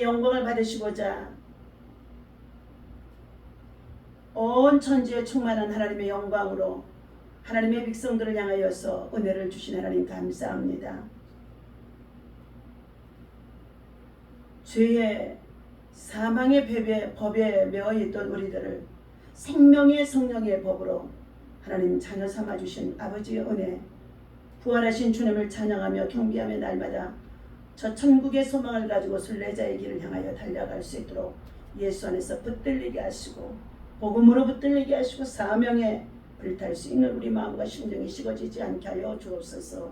영광을 받으시고자 온 천지에 충만한 하나님의 영광으로 하나님의 백성들을 향하여서 은혜를 주신 하나님 감사합니다. 죄의 사망의 법에 매어 있던 우리들을 생명의 성령의 법으로 하나님 자녀 삼아주신 아버지의 은혜, 부활하신 주님을 찬양하며 경배하며 날마다 저 천국의 소망을 가지고 순례자의 길을 향하여 달려갈 수 있도록 예수 안에서 붙들리게 하시고 복음으로 붙들리게 하시고 사명에 불탈 수 있는 우리 마음과 심령이 식어지지 않게 하여 주옵소서.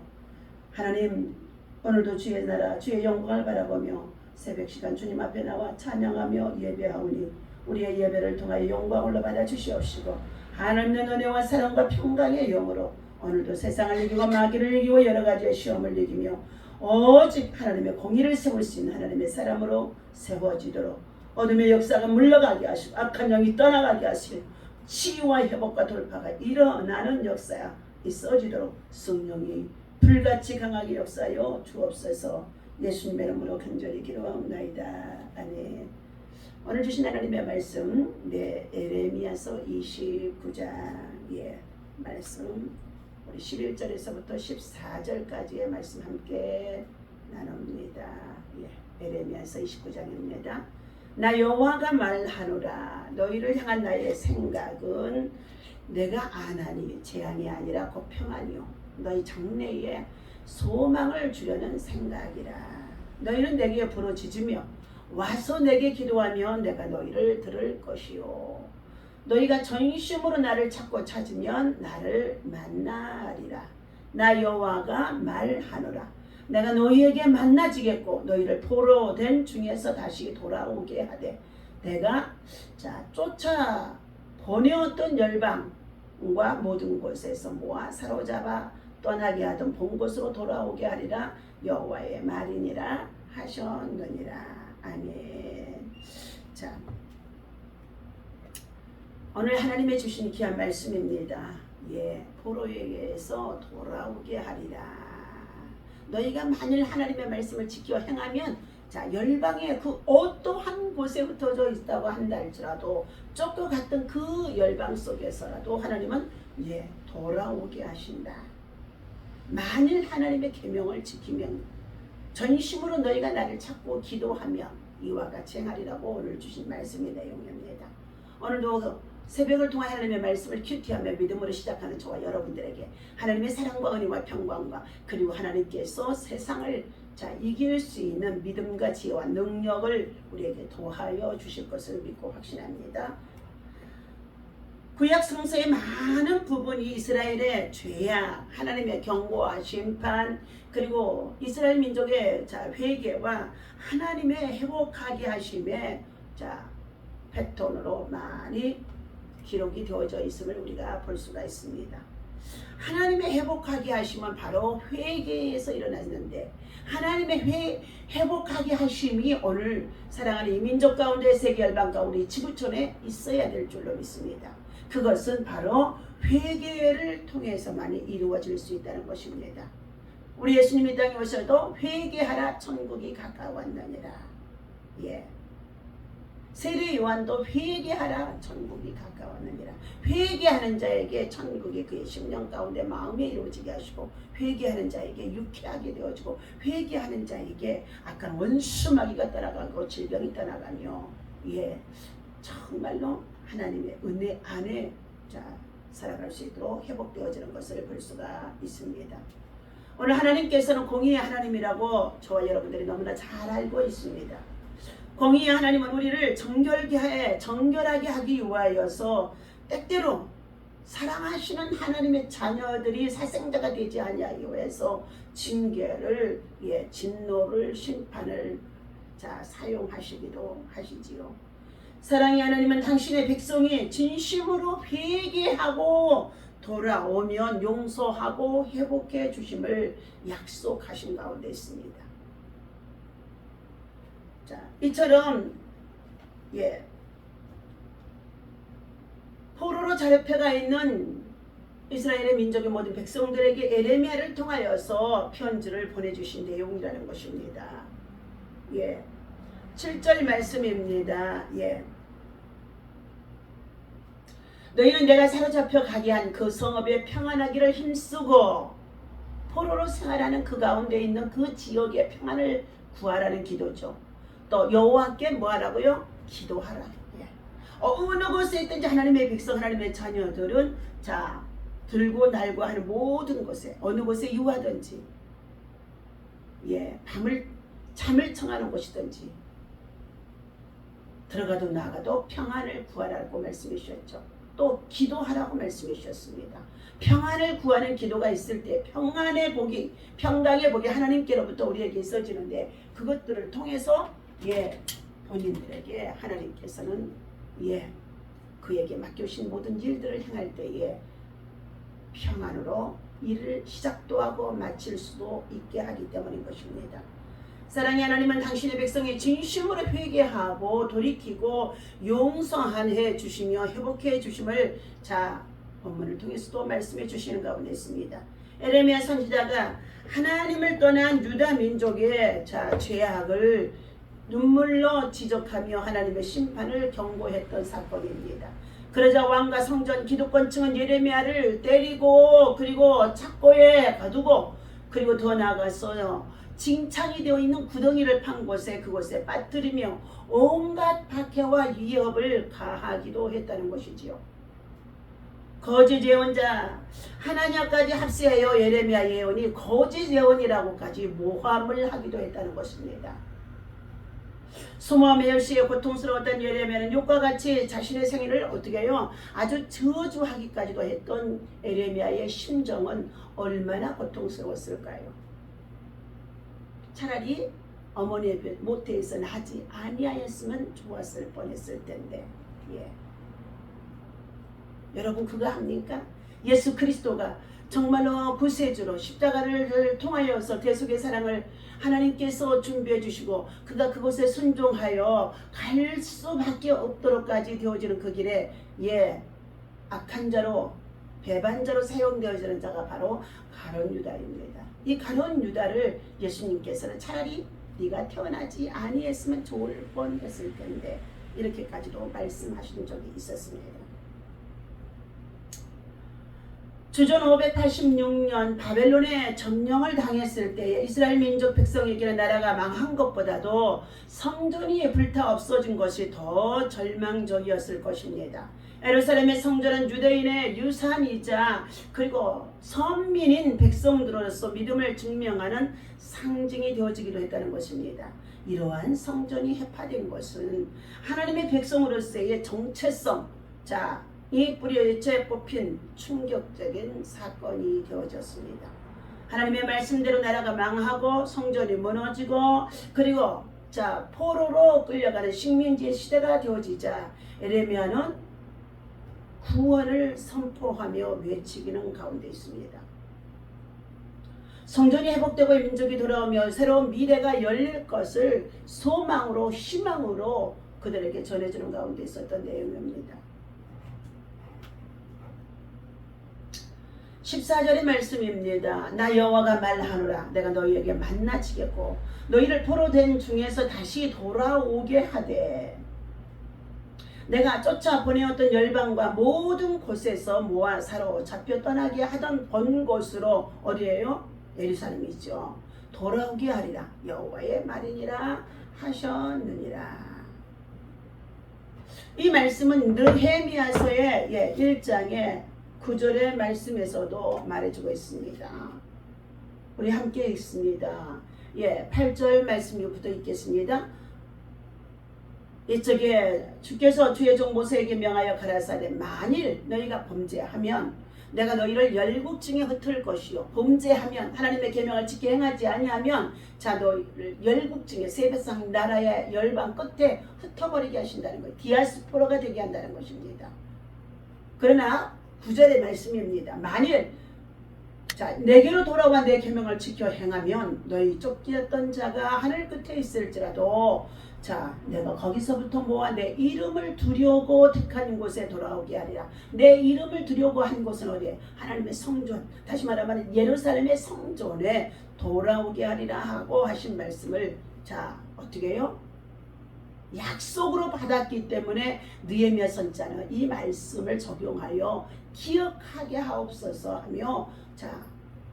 하나님, 오늘도 주의 나라 주의 영광을 바라보며 새벽 시간 주님 앞에 나와 찬양하며 예배하오니 우리의 예배를 통하여 영광을 받아 주시옵시고 하나님의 은혜와 사랑과 평강의 영으로 오늘도 세상을 이기고 마귀를 이기고 여러 가지의 시험을 이기며 오직 하나님의 공의를 세울 수 있는 하나님의 사람으로 세워지도록 어둠의 역사가 물러가게 하시고 악한 영이 떠나가게 하시고 치유와 회복과 돌파가 일어나는 역사가 있어지도록 성령이 불같이 강하게 역사하여 주옵소서. 예수님의 이름으로 간절히 기도하옵나이다. 아멘. 오늘 주신 하나님의 말씀, 에레미야서 29장의 말씀, 우리 11절에서부터 14절까지의 말씀 함께 나눕니다. 에레미야서 29장입니다. 나 여호와가 말하노라. 너희를 향한 나의 생각은 내가 안하니 재앙이 아니라 곧 평안이요 너희 장래에 소망을 주려는 생각이라. 너희는 내게 부르짖으며 와서 내게 기도하면 내가 너희를 들을 것이요 너희가 전심으로 나를 찾고 찾으면 나를 만나리라. 나 여호와가 말하노라. 내가 너희에게 만나지겠고 너희를 포로된 중에서 다시 돌아오게 하되 내가 쫓아 보내었던 열방과 모든 곳에서 모아 사로잡아 떠나게 하던 본 곳으로 돌아오게 하리라. 여호와의 말이니라 하셨느니라. 아멘. 자, 오늘 하나님의 주신 귀한 말씀입니다. 포로에게서 돌아오게 하리라. 너희가 만일 하나님의 말씀을 지켜 행하면 열방의 그 어떠한 곳에 흩어져 있다고 한다 할지라도 쫓겨갔던 그 열방 속에서라도 하나님은 돌아오게 하신다. 만일 하나님의 계명을 지키면 전심으로 너희가 나를 찾고 기도하면 이와 같이 행하리라고 오늘 주신 말씀의 내용입니다. 오늘도 새벽을 통해 하나님의 말씀을 큐티하며 믿음으로 시작하는 저와 여러분들에게 하나님의 사랑과 은혜와 평강과 그리고 하나님께서 세상을 이길 수 있는 믿음과 지혜와 능력을 우리에게 도하여 주실 것을 믿고 확신합니다. 구약 성서의 많은 부분이 이스라엘의 죄악, 하나님의 경고와 심판, 그리고 이스라엘 민족의 회개와 하나님의 회복하게 하심의 패턴으로 많이 기록이 되어져 있음을 우리가 볼 수가 있습니다. 하나님의 회복하게 하심은 바로 회개에서 일어났는데 하나님의 회복하게 하심이 오늘 사랑하는 이 민족 가운데 세계 열방 가운데 지구촌에 있어야 될 줄로 믿습니다. 그것은 바로 회개를 통해서만이 이루어질 수 있다는 것입니다. 우리 예수님이 땅에 오셔도 회개하라 천국이 가까웠느니라. 세례 요한도 회개하라 천국이 가까웠느니라. 회개하는 자에게 천국이 그의 심령 가운데 마음에 이루어지게 하시고 회개하는 자에게 유쾌하게 되어지고 회개하는 자에게 아까 원수마귀가 떠나가고 질병이 떠나가며 정말로 하나님의 은혜 안에 살아갈 수 있도록 회복되어지는 것을 볼 수가 있습니다. 오늘 하나님께서는 공의의 하나님이라고 저와 여러분들이 너무나 잘 알고 있습니다. 공의의 하나님은 우리를 정결하게 하기 위하여서 때때로 사랑하시는 하나님의 자녀들이 살생자가 되지 아니하기 위해서 징계를, 진노를, 심판을 사용하시기도 하시지요. 사랑의 하나님은 당신의 백성이 진심으로 회개하고 돌아오면 용서하고 회복해 주심을 약속하신 가운데 있습니다. 이처럼 포로로 잡혀가 있는 이스라엘의 민족의 모든 백성들에게 에레미야를 통하여서 편지를 보내주신 내용이라는 것입니다. 7절 말씀입니다. 예. 너희는 내가 사로잡혀 가게 한 그 성읍에 평안하기를 힘쓰고 포로로 생활하는 그 가운데 있는 그 지역의 평안을 구하라는 기도죠. 또 여호와께 뭐하라고요? 기도하라. 예. 어느 곳에 있든지 하나님의 백성, 하나님의 자녀들은 자 들고 날고 하는 모든 곳에 어느 곳에 유하든지 예 잠을 청하는 곳이든지 들어가도 나가도 평안을 구하라고 말씀해 주셨죠. 또 기도하라고 말씀해 주셨습니다. 평안을 구하는 기도가 있을 때 평안의 복이 평강의 복이 하나님께로부터 우리에게 있어지는데 그것들을 통해서 예 본인들에게 하나님께서는 예 그에게 맡겨주신 모든 일들을 행할 때에 평안으로 일을 시작도 하고 마칠 수도 있게 하기 때문인 것입니다. 사랑의 하나님은 당신의 백성이 진심으로 회개하고 돌이키고 용서해 주시며 회복해 주심을 자 본문을 통해서도 말씀해 주시는 가운데 있습니다. 에레미야 선지자가 하나님을 떠난 유다 민족의 자 죄악을 눈물로 지적하며 하나님의 심판을 경고했던 사건입니다. 그러자 왕과 성전 기득권층은 예레미야를 때리고 그리고 착고에 가두고 그리고 더 나아가서 징창이 되어 있는 구덩이를 판 곳에 그곳에 빠뜨리며 온갖 박해와 위협을 가하기도 했다는 것이지요. 거짓 예언자 하나냐까지 합세하여 예레미야 예언이 거짓 예언이라고까지 모함을 하기도 했다는 것입니다. 수모와 멸시에 고통스러웠던 예레미야는 욕과 같이 자신의 생애를 어떻게 해요? 아주 저주하기까지도 했던 예레미야의 심정은 얼마나 고통스러웠을까요? 차라리 어머니의 모태에서는 하지 아니하였으면 좋았을 뻔했을 텐데 예. 여러분 그거 합니까? 예수 그리스도가 정말로 구세주로 십자가를 통하여서 대속의 사랑을 하나님께서 준비해 주시고 그가 그곳에 순종하여 갈 수밖에 없도록까지 되어지는 그 길에 예 악한 자로 배반자로 사용되어지는 자가 바로 가룟 유다입니다. 이 가룟 유다를 예수님께서는 차라리 네가 태어나지 아니했으면 좋을 뻔했을 텐데 이렇게까지도 말씀하신 적이 있었습니다. 주전 586년 바벨론에 점령을 당했을 때에 이스라엘 민족 백성에게는 나라가 망한 것보다도 성전이 불타 없어진 것이 더 절망적이었을 것입니다. 예루살렘의 성전은 유대인의 유산이자 그리고 선민인 백성들로서 믿음을 증명하는 상징이 되어지기도 했다는 것입니다. 이러한 성전이 해파된 것은 하나님의 백성으로서의 정체성, 이 뿌리에 뽑힌 충격적인 사건이 되어졌습니다. 하나님의 말씀대로 나라가 망하고 성전이 무너지고 그리고 포로로 끌려가는 식민지의 시대가 되어지자 에레미야는 구원을 선포하며 외치기는 가운데 있습니다. 성전이 회복되고 민족이 돌아오며 새로운 미래가 열릴 것을 소망으로 희망으로 그들에게 전해주는 가운데 있었던 내용입니다. 14절의 말씀입니다. 나 여호와가 말하노라. 내가 너희에게 만나치겠고 너희를 포로된 중에서 다시 돌아오게 하되 내가 쫓아 보내었던 열방과 모든 곳에서 모아 사로잡혀 떠나게 하던 본 곳으로 어디예요? 예루살렘이죠. 돌아오게 하리라. 여호와의 말이니라 하셨느니라. 이 말씀은 느헤미야서의 1장의 9절의 말씀에서도 말해주고 있습니다. 우리 함께 읽습니다. 8절 말씀이 붙어 있겠습니다. 이쪽에 주께서 주의 종 모세에게 명하여 가라사대 만일 너희가 범죄하면 내가 너희를 열국 중에 흩을 것이요 범죄하면 하나님의 계명을 지켜 행하지 아니하면 너희를 열국 중에 세배상 나라의 열방 끝에 흩어버리게 하신다는 거예요. 디아스포라가 되게 한다는 것입니다. 그러나 9절의 말씀입니다. 만일 내게로 돌아와 내 계명을 지켜 행하면 너희 쫓기었던 자가 하늘 끝에 있을지라도 내가 거기서부터 모아 내 이름을 두려고 택한 곳에 돌아오게 하리라. 내 이름을 두려고 한 곳은 어디에? 하나님의 성전, 다시 말하면 예루살렘의 성전에 돌아오게 하리라 하고 하신 말씀을 어떻게 해요? 약속으로 받았기 때문에 느헤미야 선자는 이 말씀을 적용하여 기억하게 하옵소서 하며 자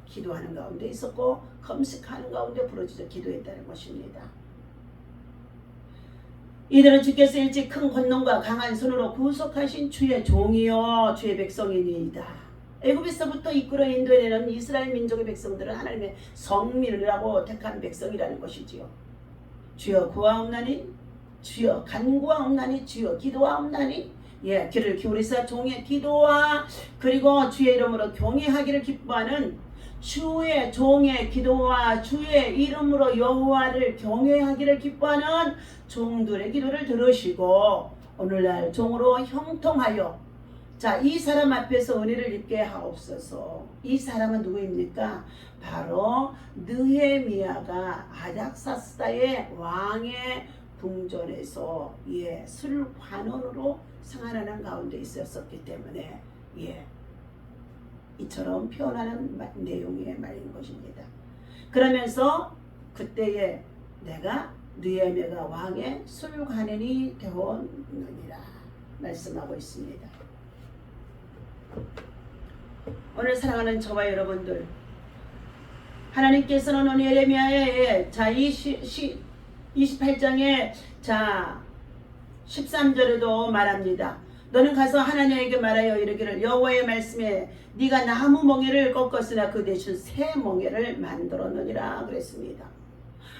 기도하는 가운데 있었고 금식하는 가운데 부르짖어 기도했다는 것입니다. 이들은 주께서 일찍 큰 권능과 강한 손으로 구속하신 주의 종이요 주의 백성이니이다. 애굽에서부터 이끌어 인도해내는 이스라엘 민족의 백성들은 하나님의 성민이라고 택한 백성이라는 것이지요. 주여 구하옵나니 주여 간구하옵나니 주여 기도하옵나니 예 귀를 기울이사 종의 기도와 그리고 주의 이름으로 경외하기를 기뻐하는 주의 종의 기도와 주의 이름으로 여호와를 경외하기를 기뻐하는 종들의 기도를 들으시고 오늘날 종으로 형통하여 자, 이 사람 앞에서 은혜를 입게 하옵소서. 이 사람은 누구입니까? 바로 느헤미야가 아닥사스다의 왕의 궁전에서 술관원으로 생활하는 가운데 있었기 때문에 이처럼 표현하는 내용의 말인 것입니다. 그러면서 그때에 내가 느헤미야가 왕의 술관원이 되었느니라 말씀하고 있습니다. 오늘 사랑하는 저와 여러분들, 하나님께서는 오늘 예레미야의 28장에 13절에도 말합니다. 너는 가서 하나님에게 말하여 이르기를 여호와의 말씀에 네가 나무 멍에를 꺾었으나 그 대신 새 멍에를 만들었느니라 그랬습니다.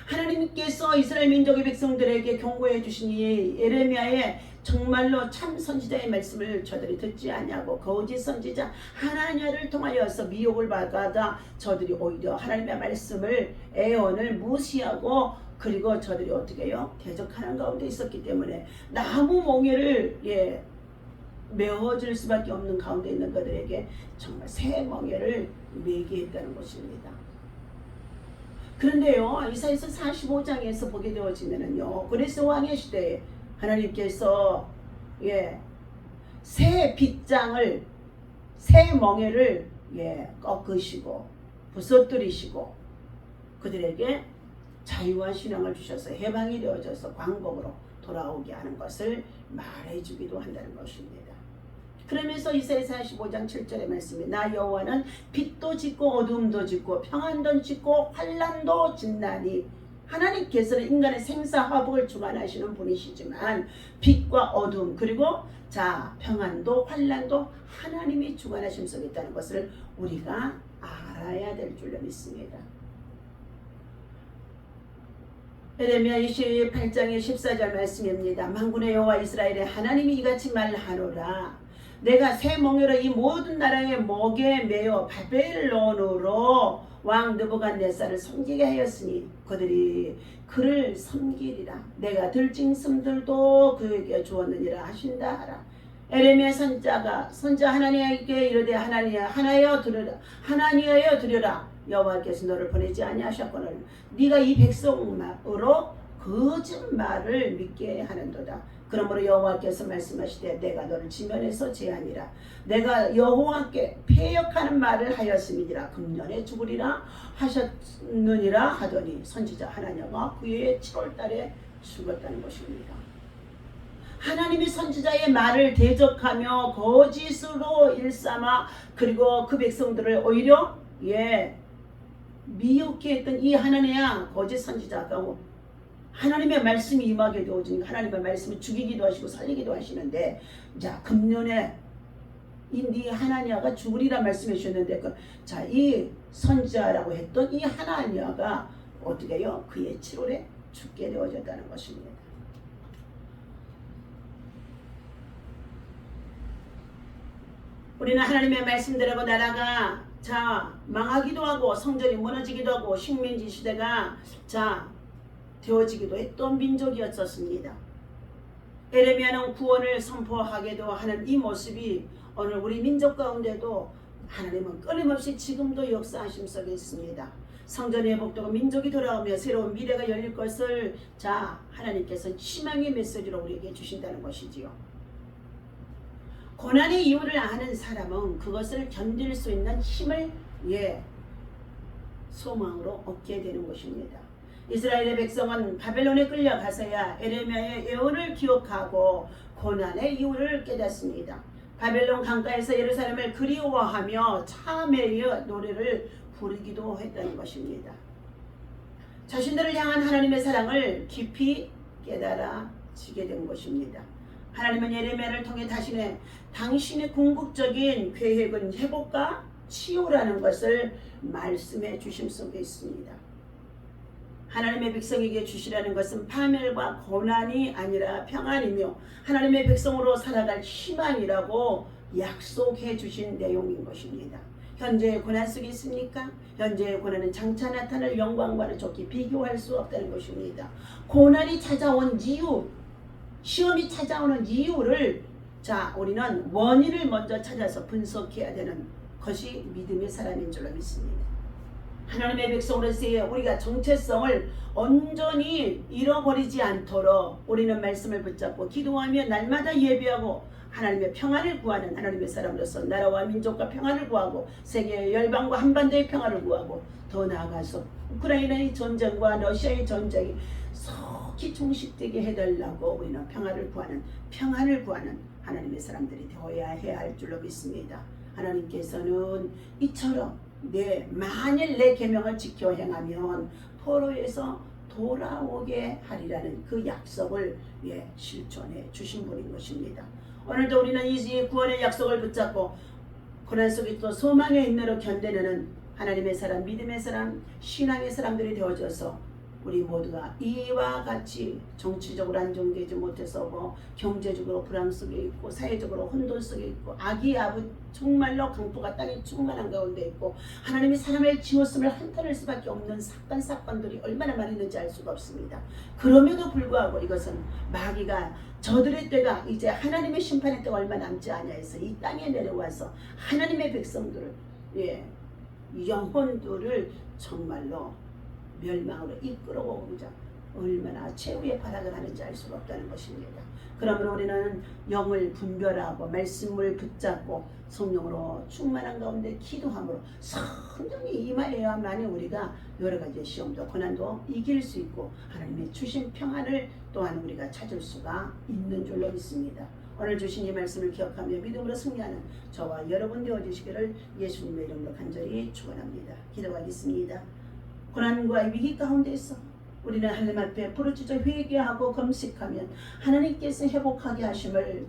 하나님께서 이스라엘 민족의 백성들에게 경고해 주신 이 예레미야의 정말로 참 선지자의 말씀을 저들이 듣지 않냐고 거짓 선지자 하나냐를 통하여서 미혹을 받아 저들이 오히려 하나님의 말씀을 애언을 무시하고 그리고 저들이 어떻게 해요? 대적하는 가운데 있었기 때문에 나무 멍에를 메어질 수밖에 없는 가운데 있는 그들에게 정말 새 멍에를 매게 했다는 것입니다. 그런데요, 이사야서 45장에서 보게 되어지면은요, 그레스 왕의 시대에 하나님께서 새 빗장을 새 멍에를 꺾으시고 부서뜨리시고 그들에게 자유와 신앙을 주셔서 해방이 되어져서 광복으로 돌아오게 하는 것을 말해주기도 한다는 것입니다. 그러면서 이사야 45장 7절의 말씀이 나 여호와는 빛도 짓고 어둠도 짓고 평안도 짓고 환난도 짓나니 하나님께서는 인간의 생사화복을 주관하시는 분이시지만 빛과 어둠 그리고 평안도 환난도 하나님이 주관하심 속에 있다는 것을 우리가 알아야 될 줄로 믿습니다. 예레미야 28장의 14절 말씀입니다. 만군의 여호와 이스라엘의 하나님이 이같이 말하노라. 내가 새 멍에로 이 모든 나라의 목에 매어 바벨론으로 왕 느부갓네살을 섬기게 하였으니 그들이 그를 섬기리라. 내가 들짐승들도 그에게 주었느니라 하신다 하라. 예레미야 선자 하나님에게 이르되 하나니여 들으라. 여호와께서 너를 보내지 아니하셨거늘 네가 이 백성으로 거짓말을 믿게 하는도다. 그러므로 여호와께서 말씀하시되 내가 너를 지면에서 제하니라. 내가 여호와께 패역하는 말을 하였음이니라. 금년에 죽으리라 하셨느니라 하더니 선지자 하나냐가 그의 7월달에 죽었다는 것입니다. 하나님이 선지자의 말을 대적하며 거짓으로 일삼아 그리고 그 백성들을 오히려 미혹해 했던 이 하나님의 거짓 선지자가 하나님의 말씀이 임하게 되어지니까 하나님의 말씀을 죽이기도 하시고 살리기도 하시는데 금년에 이 하나니아가 죽으리라 말씀해 주셨는데 이 선지자라고 했던 이 하나니아가 어떻게 해요? 그의 7월에 죽게 되어졌다는 것입니다. 우리는 하나님의 말씀대로 나라가 망하기도 하고 성전이 무너지기도 하고 식민지 시대가 되어지기도 했던 민족이었었습니다. 예레미야는 구원을 선포하기도 하는 이 모습이 오늘 우리 민족 가운데도 하나님은 끊임없이 지금도 역사하심 속에 있습니다. 성전이 회복되고 민족이 돌아오며 새로운 미래가 열릴 것을 하나님께서 희망의 메시지로 우리에게 주신다는 것이지요. 고난의 이유를 아는 사람은 그것을 견딜 수 있는 힘을 소망으로 얻게 되는 것입니다. 이스라엘의 백성은 바벨론에 끌려가서야 에레미야의 예언을 기억하고 고난의 이유를 깨닫습니다. 바벨론 강가에서 예루살렘을 그리워하며 참회의 노래를 부르기도 했다는 것입니다. 자신들을 향한 하나님의 사랑을 깊이 깨달아지게 된 것입니다. 하나님은 예레미야를 통해 당신의 궁극적인 계획은 회복과 치유라는 것을 말씀해 주심 속에 있습니다. 하나님의 백성에게 주시라는 것은 파멸과 고난이 아니라 평안이며 하나님의 백성으로 살아갈 희망이라고 약속해 주신 내용인 것입니다. 현재의 고난 속에 있습니까? 현재의 고난은 장차 나타날 영광과는 좋게 비교할 수 없다는 것입니다. 고난이 찾아온 이유, 시험이 찾아오는 이유를 우리는 원인을 먼저 찾아서 분석해야 되는 것이 믿음의 사람인 줄로 믿습니다. 하나님의 백성으로서의 우리가 정체성을 온전히 잃어버리지 않도록 우리는 말씀을 붙잡고 기도하며 날마다 예배하고 하나님의 평안을 구하는 하나님의 사람으로서 나라와 민족과 평안을 구하고 세계의 열방과 한반도의 평안을 구하고 더 나아가서 우크라이나의 전쟁과 러시아의 전쟁이 속히 종식되게 해달라고 우리는 평안을 구하는 하나님의 사람들이 되어야 해야 할 줄로 믿습니다. 하나님께서는 이처럼 만일 내 계명을 지켜 행하면 포로에서 돌아오게 하리라는 그 약속을 실존해 주신 분인 것입니다. 오늘도 우리는 이 구원의 약속을 붙잡고 고난 속에 또 소망의 인내로 견뎌내는 하나님의 사람, 믿음의 사람, 신앙의 사람들이 되어져서 우리 모두가 이와 같이 정치적으로 안정되지 못해서 경제적으로 불안 속에 있고 사회적으로 혼돈 속에 있고 악이 정말로 강포가 땅에 충만한 가운데 있고 하나님이 사람을 지었음을 한탄할 수밖에 없는 사건들이 얼마나 많이 있는지 알 수가 없습니다. 그럼에도 불구하고 이것은 마귀가 저들의 때가 이제 하나님의 심판의 때가 얼마 남지 아니하여서 이 땅에 내려와서 하나님의 백성들을 영혼들을 정말로 멸망으로 이끌어오고자 얼마나 최후의 발악을 하는지 알 수가 없다는 것입니다. 그러므로 우리는 영을 분별하고 말씀을 붙잡고 성령으로 충만한 가운데 기도함으로 성령이 임하여야만이 우리가 여러 가지 시험도 고난도 이길 수 있고 하나님의 주신 평안을 또한 우리가 찾을 수가 있는 줄로 믿습니다. 오늘 주신 이 말씀을 기억하며 믿음으로 승리하는 저와 여러분 되어주시기를 예수님의 이름으로 간절히 축원합니다. 기도하겠습니다. 고난과 위기 가운데서 우리는 하나님 앞에 부르짖어 회개하고 검식하면 하나님께서 회복하게 하심을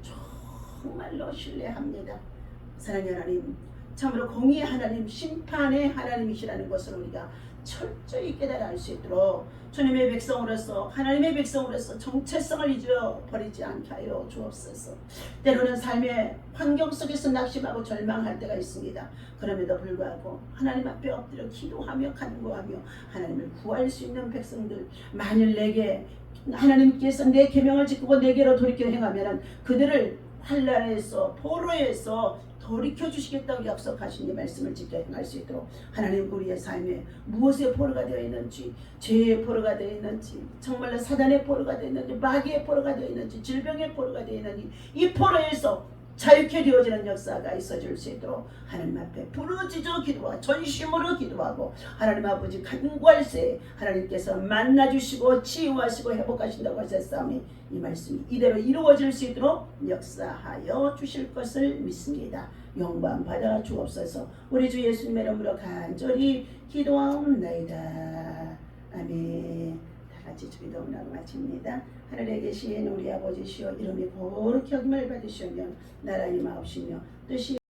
정말로 신뢰합니다. 사랑의 하나님, 참으로 공의의 하나님, 심판의 하나님이시라는 것을 우리가 철저히 깨달아 알 수 있도록 주님의 백성으로서 하나님의 백성으로서 정체성을 잊어버리지 않게 하여 주옵소서. 때로는 삶의 환경 속에서 낙심하고 절망할 때가 있습니다. 그럼에도 불구하고 하나님 앞에 엎드려 기도하며 간구하며 하나님을 구할 수 있는 백성들, 만일 내게 하나님께서 내 계명을 지키고 내게로 돌이켜 행하면 그들을 환난에서 포로에서 돌이켜 주시겠다고 약속하신 이 말씀을 지켜 행할 수 있도록 하나님 우리의 삶에 무엇의 포로가 되어 있는지, 죄의 포로가 되어 있는지, 정말로 사단의 포로가 되어 있는지, 마귀의 포로가 되어 있는지, 질병의 포로가 되어 있는지, 이 포로에서 자유케 되어지는 역사가 있어질 수 있도록 하나님 앞에 부르짖어 기도하고 전심으로 기도하고 하나님 아버지 간구할 새 하나님께서 만나주시고 치유하시고 회복하신다고 하셨사오니 이 말씀이 이대로 이루어질 수 있도록 역사하여 주실 것을 믿습니다. 영광 받아 주옵소서. 우리 주 예수님의 이름으로 간절히 기도하옵나이다. 아멘. 같이 기도하고 마칩니다. 하늘에 계신 우리 아버지시여, 이름이 거룩히 여김을 받으시며 나라의 마옵시며 뜻이